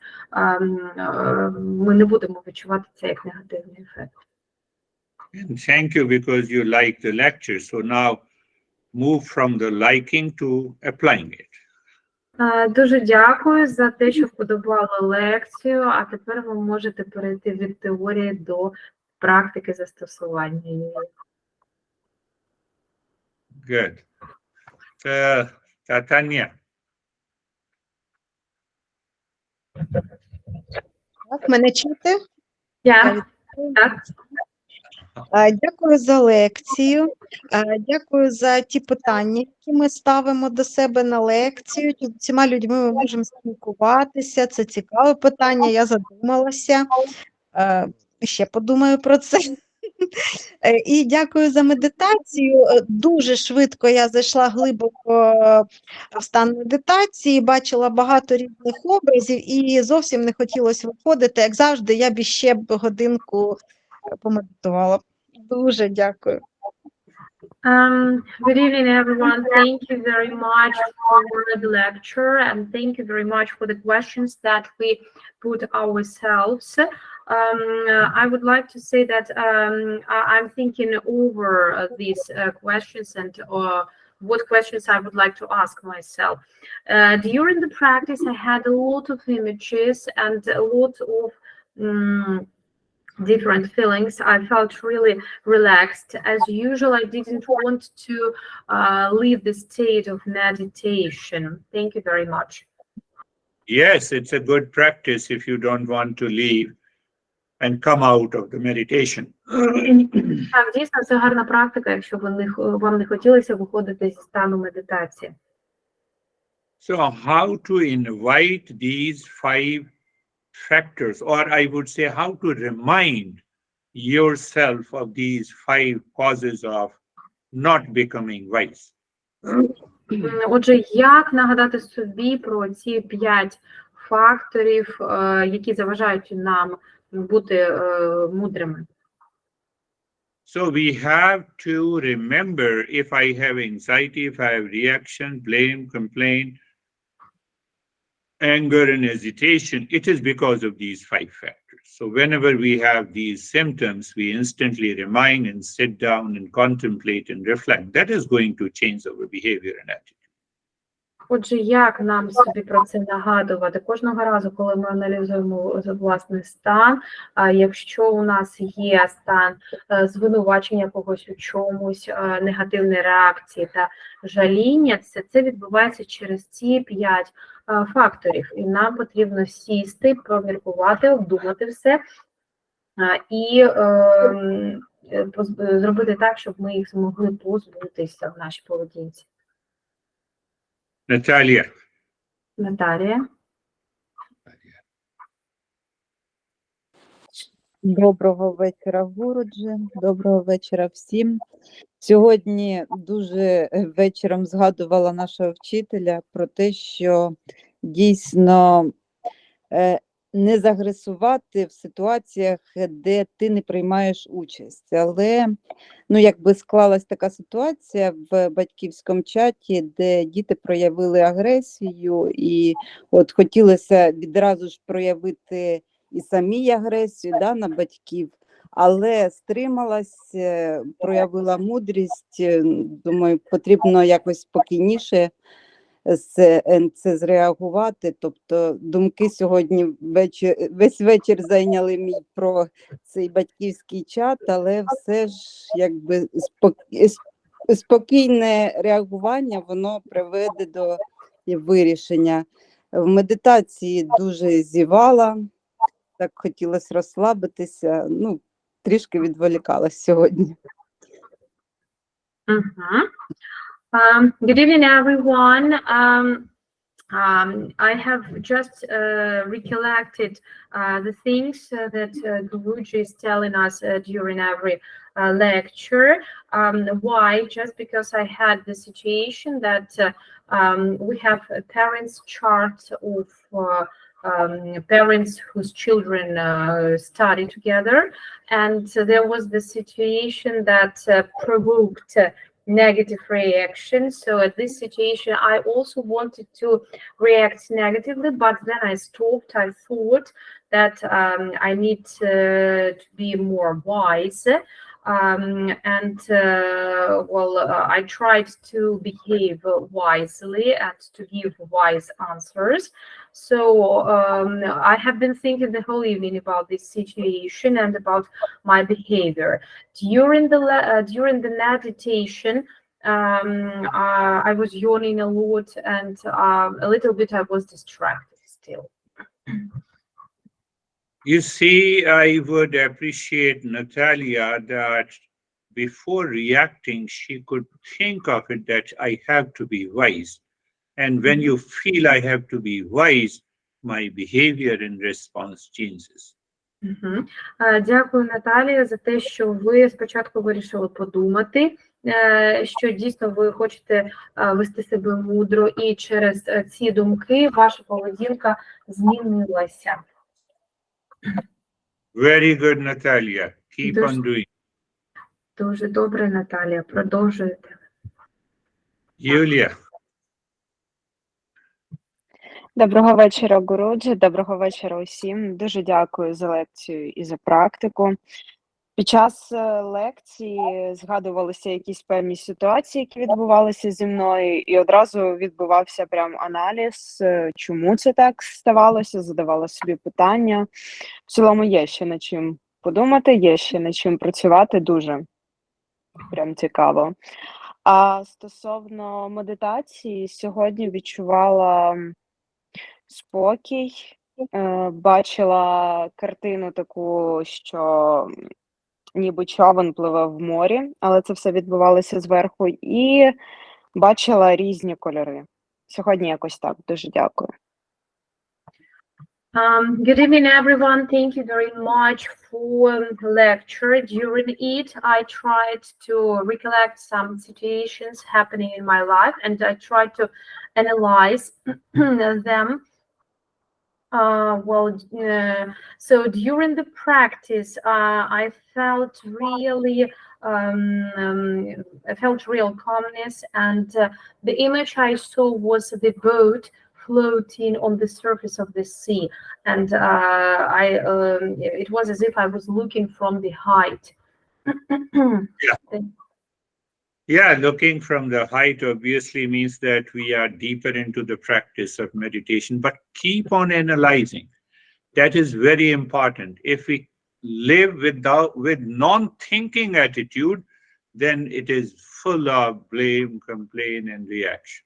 ми не будемо відчувати це як негативний ефект.
And thank you because you like the lecture. So now move from the liking to applying it.
Дуже дякую за те, що вподобали лекцію, а тепер ви можете перейти від теорії до практики застосування її.
Good. Tatanya.
Так, мене чути?
Так.
Дякую за лекцію, дякую за ті питання, які ми ставимо до себе на лекцію. З цими людьми ми можемо спілкуватися, це цікаве питання, я задумалася, ще подумаю про це. І дякую за медитацію. Дуже швидко я зайшла глибоко в стан медитації, бачила багато різних образів і зовсім не хотілося виходити. Як завжди, я б ще годинку помедитувала. Дуже дякую.
Good evening, everyone. Thank you very much for the lecture, and thank you very much for the questions that we put ourselves. I would like to say that I'm thinking over these questions and what questions I would like to ask myself. During the practice, I had a lot of images and a lot of different feelings. I felt really relaxed. As usual, I didn't want to leave the state of meditation. Thank you very much.
Yes, it's a good practice if you don't want to leave and come out of the meditation.
Так, дійсно, це гарна практика, якщо вам не хотілося виходити зі стану медитації.
So how to invite these 5 factors, or I would say how to remind yourself of these 5 causes of not becoming wise.
Отже, як нагадати собі про ці 5 факторів, які заважають нам бути мудрими?
So we have to remember, if I have anxiety, if I have reaction, blame, complaint, anger and hesitation, it is because of these 5 factors. So whenever we have these symptoms, we instantly remind and sit down and contemplate and reflect. That is going to change our behavior and attitude.
Отже, як нам собі про це нагадувати? Кожного разу, коли ми аналізуємо власний стан, якщо у нас є стан звинувачення когось у чомусь, негативної реакції та жаління, це відбувається через ці 5 факторів. І нам потрібно сісти, поміркувати, обдумати все і зробити так, щоб ми їх змогли позбутися в нашій поведінці.
Natalia.
Наталія.
Доброго вечора, Гурудже. Доброго вечора всім. Сьогодні дуже вечором згадувала нашого вчителя про те, що дійсно не загресувати в ситуаціях, де ти не приймаєш участь. Але ну, якби склалась така ситуація в батьківському чаті, де діти проявили агресію, і от хотілося відразу ж проявити і самій агресію, да, на батьків, але стрималась, проявила мудрість. Думаю, потрібно якось спокійніше це зреагувати. Тобто думки сьогодні весь вечір зайняли мій про цей батьківський чат, але все ж якби спокійне реагування, воно приведе до вирішення. В медитації дуже зівала, так хотілося розслабитися, ну, трішки відволікалась сьогодні.
Good evening, everyone. I have just recollected the things that Guruji is telling us during every lecture. Why? Just because I had the situation that we have a parents' chart of parents whose children study together, and there was the situation that provoked negative reaction. So at this situation, I also wanted to react negatively, but then I stopped. I thought that I need to be more wise. I tried to behave wisely and to give wise answers. So I have been thinking the whole evening about this situation and about my behavior. During the meditation, I was yawning a lot, and a little bit I was distracted still.
You see, I would appreciate Natalia that before reacting, she could think of it that I have to be wise. And when you feel I have to be wise, my behavior in response changes.
Дякую, Наталія, за те, що ви спочатку вирішили подумати, що дійсно ви хочете вести себе мудро, і через ці думки ваша поведінка змінилася.
Very good, Natalia. Keep on doing.
Дуже добре, Наталія. Продовжуйте.
Юлія.
Доброго вечора, Гуруджі. Доброго вечора усім. Дуже дякую за лекцію і за практику. Під час лекції згадувалися якісь певні ситуації, які відбувалися зі мною, і одразу відбувався прям аналіз, чому це так ставалося, задавала собі питання. В цілому є ще над чим подумати, є ще над чим працювати, дуже прям цікаво. А стосовно медитації, сьогодні відчувала спокій, бачила картину таку, що ніби човен пливе в морі, але це все відбувалося зверху, і бачила різні кольори. Сьогодні якось так. Дуже дякую.
Good evening, everyone. Thank you very much for the lecture. During it, I tried to recollect some situations happening in my life, and I tried to analyze them. So during the practice, I felt real calmness, and the image I saw was the boat floating on the surface of the sea, and it was as if I was looking from the height.
Yeah, looking from the height obviously means that we are deeper into the practice of meditation, but keep on analyzing. That is very important. If we live with non-thinking attitude, then it is full of blame, complaint, and reaction.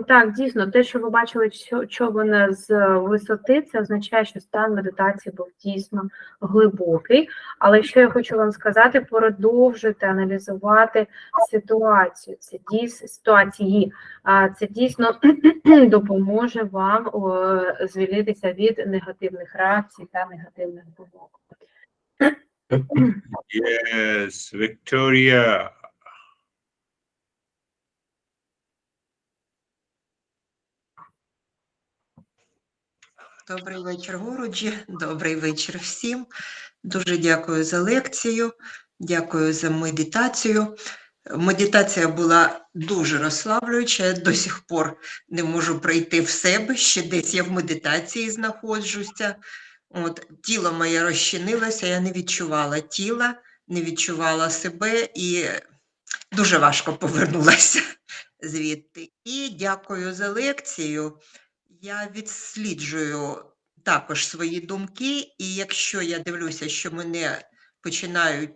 Так, дійсно, те, що ви бачили човен з висоти, це означає, що стан медитації був дійсно глибокий. Але що я хочу вам сказати, продовжуйте аналізувати ситуацію. Це дійсно допоможе вам звільнитися від негативних реакцій та негативних думок.
Yes, Victoria.
Добрий вечір, Гуруджі. Добрий вечір всім. Дуже дякую за лекцію, дякую за медитацію. Медитація була дуже розслаблююча, я до сих пор не можу прийти в себе, ще десь я в медитації знаходжуся. Тіло моє розчинилося, я не відчувала тіла, не відчувала себе і дуже важко повернулася звідти. І дякую за лекцію. Я відсліджую також свої думки, і якщо я дивлюся, що мене починають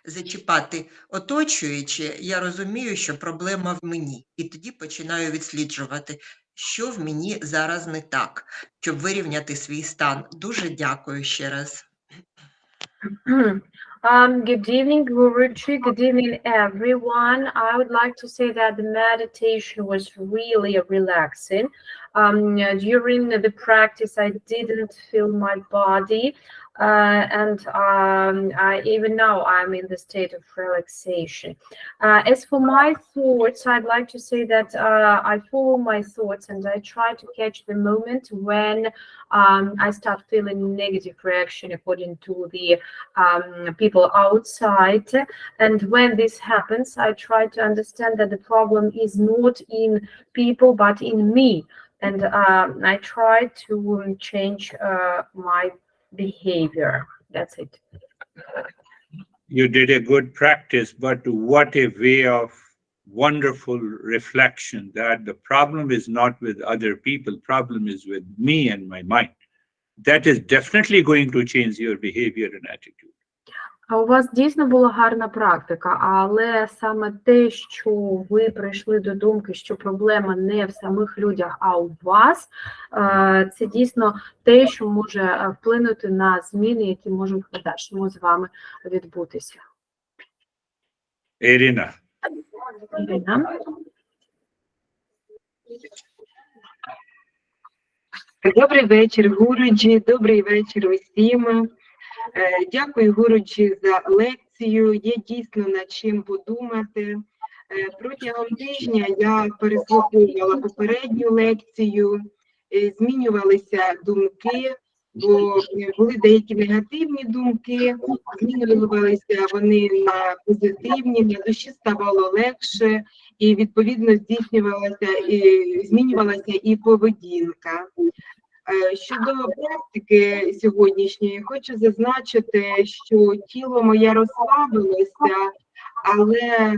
зачіпати оточуючі, я розумію, що проблема в мені. І тоді починаю відсліджувати, що в мені зараз не так, щоб вирівняти свій стан. Дуже дякую ще раз.
Good evening, Guruji. Good evening, everyone. I would like to say that the meditation was really relaxing. During the practice, I didn't feel my body, and even now I'm in the state of relaxation. As for my thoughts, I'd like to say that I follow my thoughts and I try to catch the moment when I start feeling negative reaction according to the people outside. And when this happens, I try to understand that the problem is not in people, but in me. And I try to change my behavior. That's it.
You did a good practice, but what a way of wonderful reflection that the problem is not with other people, problem is with me and my mind. That is definitely going to change your behavior and attitude.
У вас дійсно була гарна практика, але саме те, що ви прийшли до думки, що проблема не в самих людях, а у вас, це дійсно те, що може вплинути на зміни, які можуть в подальшому з вами відбутися.
Irina.
Ірина.
Добрий вечір, Гуруджі, добрий вечір усім. Дякую, Гуруджі, за лекцію. Є дійсно над чим подумати. Протягом тижня я переслуховувала попередню лекцію, змінювалися думки, бо були деякі негативні думки, змінювалися вони на позитивні, на душі ставало легше, і відповідно змінювалася і поведінка. Щодо практики сьогоднішньої, хочу зазначити, що тіло моє розслабилося, але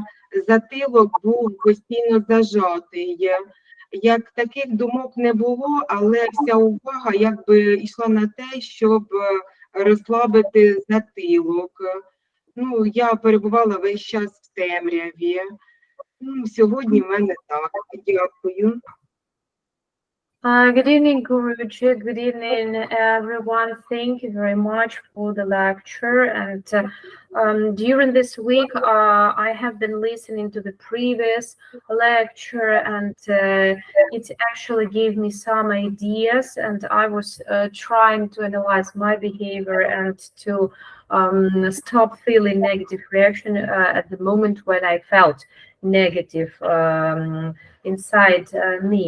затилок був постійно зажатий. Як таких думок не було, але вся увага якби йшла на те, щоб розслабити затилок. Я перебувала весь час в темряві. Сьогодні в мене так. Дякую.
Good evening, Guruji. Good evening, everyone. Thank you very much for the lecture. And during this week, I have been listening to the previous lecture, and it actually gave me some ideas. And I was trying to analyze my behavior and to stop feeling negative reaction at the moment when I felt negative inside me.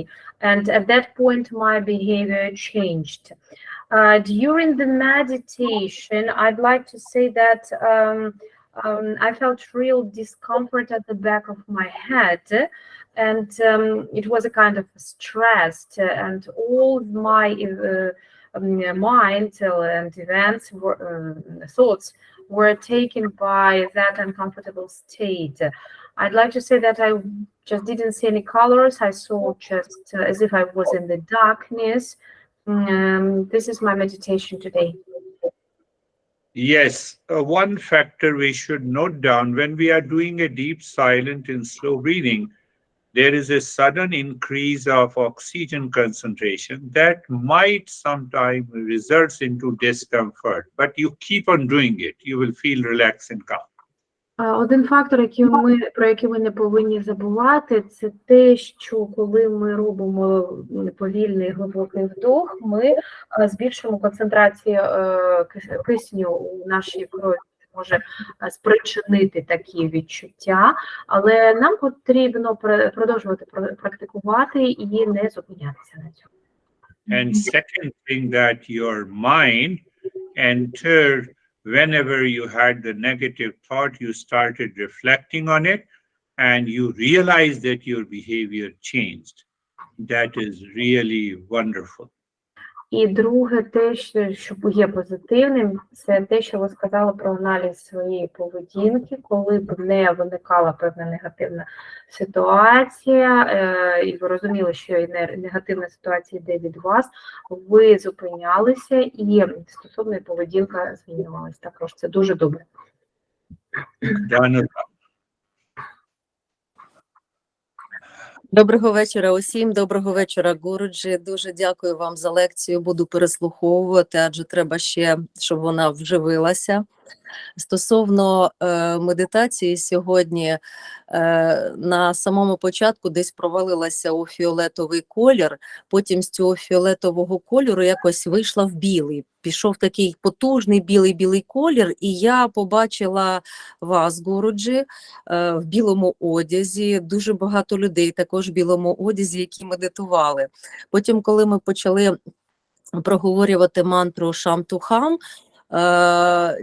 And at that point, my behavior changed. During the meditation, I'd like to say that I felt real discomfort at the back of my head, and it was a kind of stress, and all my mind and events, thoughts were taken by that uncomfortable state. I'd like to say that I just didn't see any colors. I saw just as if I was in the darkness. This is my meditation today.
Yes, one factor we should note down when we are doing a deep, silent and slow breathing, there is a sudden increase of oxygen concentration that might sometimes result into discomfort, but you keep on doing it. You will feel relaxed and calm.
Один фактор, про який ми не повинні забувати, це те, що коли ми робимо повільний глибокий вдох, ми збільшуємо концентрацію кисню у нашій крові. Може спричинити такі відчуття, але нам потрібно продовжувати практикувати і не зупинятися на цьому.
And second thing, that your mind entered, whenever you had the negative thought, you started reflecting on it and you realized that your behavior changed. That is really wonderful.
І друге, те, що є позитивним, це те, що ви сказали про аналіз своєї поведінки, коли б не виникала певна негативна ситуація, і ви розуміли, що і негативна ситуація йде від вас, ви зупинялися і стосовно поведінка змінювалася також. Це дуже добре.
Доброго вечора усім, доброго вечора, Гуруджі. Дуже дякую вам за лекцію, буду переслуховувати, адже треба ще, щоб вона вживилася. Стосовно медитації сьогодні, на самому початку десь провалилася у фіолетовий колір, потім з цього фіолетового кольору якось вийшла в білий. Пішов такий потужний білий колір, і я побачила вас, Гуруджі, в білому одязі, дуже багато людей також в білому одязі, які медитували. Потім, коли ми почали проговорювати мантру «Шам-ту-хам»,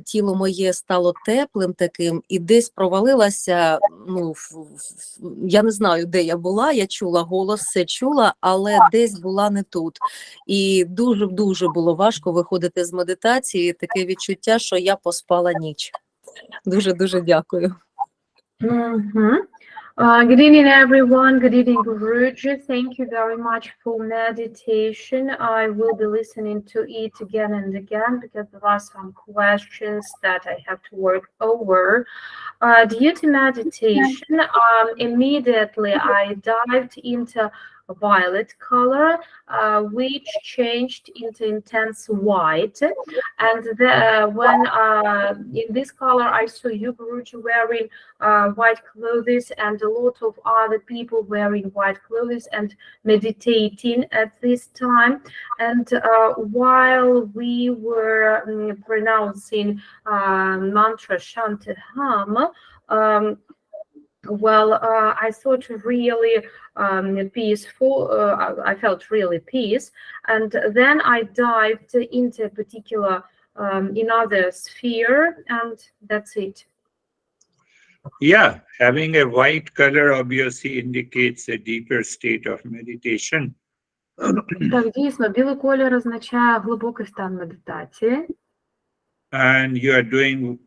тіло моє стало теплим таким, і десь провалилася, я не знаю, де я була, я чула голос, все чула, але десь була не тут. І дуже-дуже було важко виходити з медитації, таке відчуття, що я поспала ніч. Дуже-дуже дякую.
Good evening, everyone. Good evening, Guruji. Thank you very much for meditation. I will be listening to it again and again because there are some questions that I have to work over. Due to meditation, immediately I dived into violet color, which changed into intense white. And when in this color, I saw you, Guruji, wearing white clothes and a lot of other people wearing white clothes and meditating at this time. And while we were pronouncing mantra Shantaham, I thought really peaceful. I felt really peace, and then I dived into a particular another sphere, and that's it.
Yeah, having a white color obviously indicates a deeper state of meditation.
Так, дійсно, білий колір означає глибокий стан медитації.
And you are doing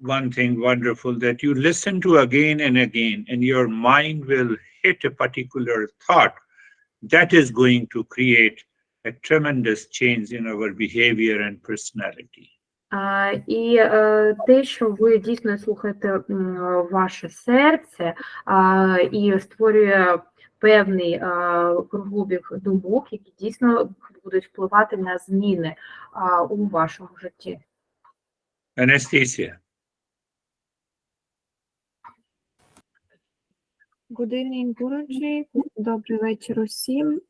one thing wonderful, that you listen to again and again, and your mind will hit a particular thought that is going to create a tremendous change in our behavior and personality.
І те, що ви дійсно слухаєте ваше серце і створює певний кругообіг думок, які дійсно будуть впливати на зміни у вашому житті.
Anastasia.
Good evening, Guruji. Добрий вечір усім.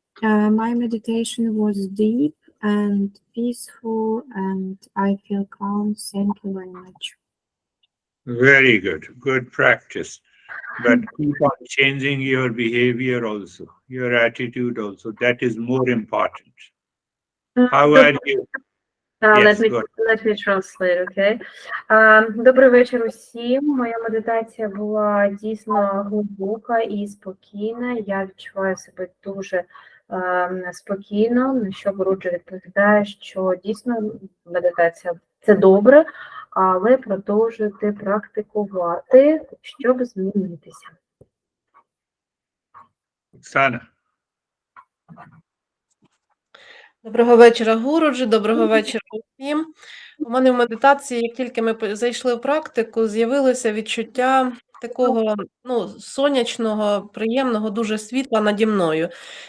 My meditation was deep and peaceful and I feel calm. Thank you very much.
Very good. Good practice. But keep on changing your behavior also, your attitude also. That is more important. How are you?
Let me translate, okay? Добрий вечір усім. Моя медитація була дійсно глибока і спокійна. Я відчуваю себе дуже спокійно, на що Гуруджі відповідає, що дійсно медитація – це добре, але продовжуйте практикувати, щоб змінитися.
Оксана.
Доброго вечора, Гуруджі, доброго вечора усім. У мене в медитації, як тільки ми зайшли в практику, з'явилося відчуття такого сонячного, приємного, дуже світла наді мною.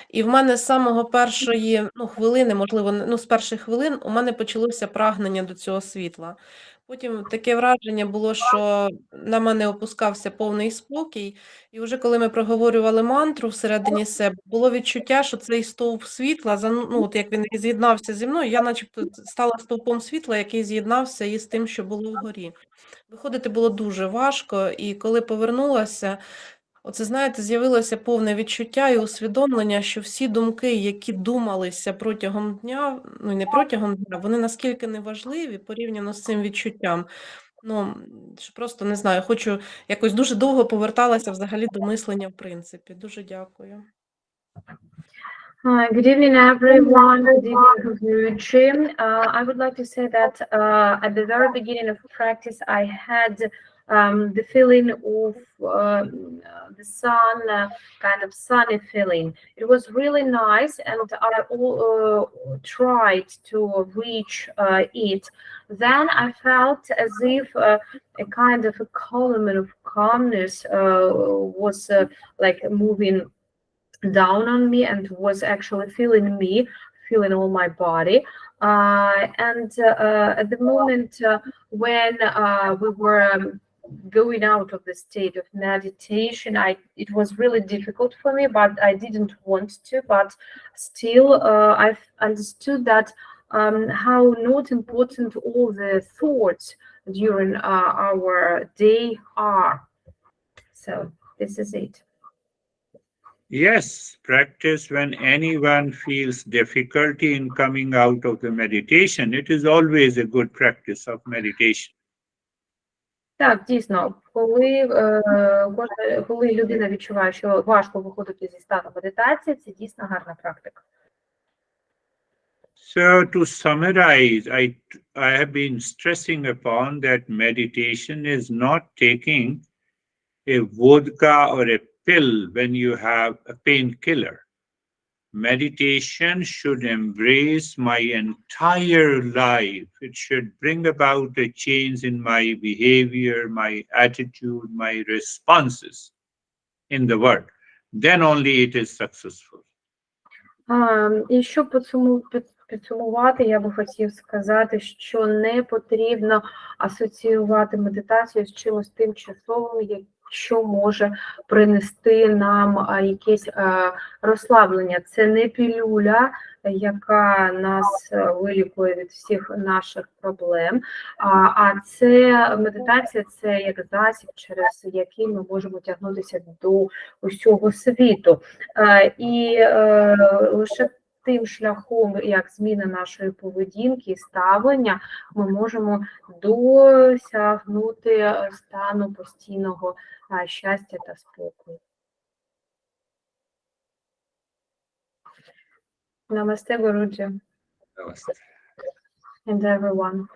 І в мене з самого першої хвилини, можливо, з перших хвилин у мене почалося прагнення до цього світла. Потім таке враження було, що на мене опускався повний спокій, і вже коли ми проговорювали мантру всередині себе, було відчуття, що цей стовп світла, як він з'єднався зі мною, я начебто стала стовпом світла, який з'єднався із тим, що було вгорі. Виходити було дуже важко, і коли повернулася, Оце, знаєте, з'явилося повне відчуття і усвідомлення, що всі думки, які думалися протягом дня, ну і не протягом дня, вони наскільки неважливі порівняно з цим відчуттям. Ну, що просто не знаю, хочу якось дуже довго поверталася взагалі до мислення, в принципі. Дуже дякую.
Good evening, everyone. Good evening, Girish. I would like to say that at the very beginning of practice, I had the feeling of the sun, kind of sunny feeling. It was really nice, and I tried to reach it. Then I felt as if a kind of a column of calmness was like moving down on me and was actually feeling all my body. At the moment when we were going out of the state of meditation, it was really difficult for me, but I didn't want to. But still, I've understood that how not important all the thoughts during our day are. So this is it.
Yes, practice when anyone feels difficulty in coming out of the meditation. It is always a good practice of meditation.
Так, дійсно, коли людина відчуває, що важко виходити зі стану медитації, це дійсно гарна практика.
So to summarize, I have been stressing upon that meditation is not taking a vodka or a pill when you have a painkiller. Meditation should embrace my entire life. It should bring about a change in my behavior, my attitude, my responses in the world. Then only it is successful.
І щоб підсумувати, я би хотів сказати, що не потрібно асоціювати медитацію з чимось тимчасовим, що може принести нам якесь розслаблення. Це не пілюля, яка нас вилікує від всіх наших проблем, а це медитація, це як засіб, через який ми можемо тягнутися до усього світу. І лише тим шляхом, як зміна нашої поведінки і ставлення, ми можемо досягнути стану постійного щастя та спокою. Namaste, Guruji.
Namaste.
And everyone.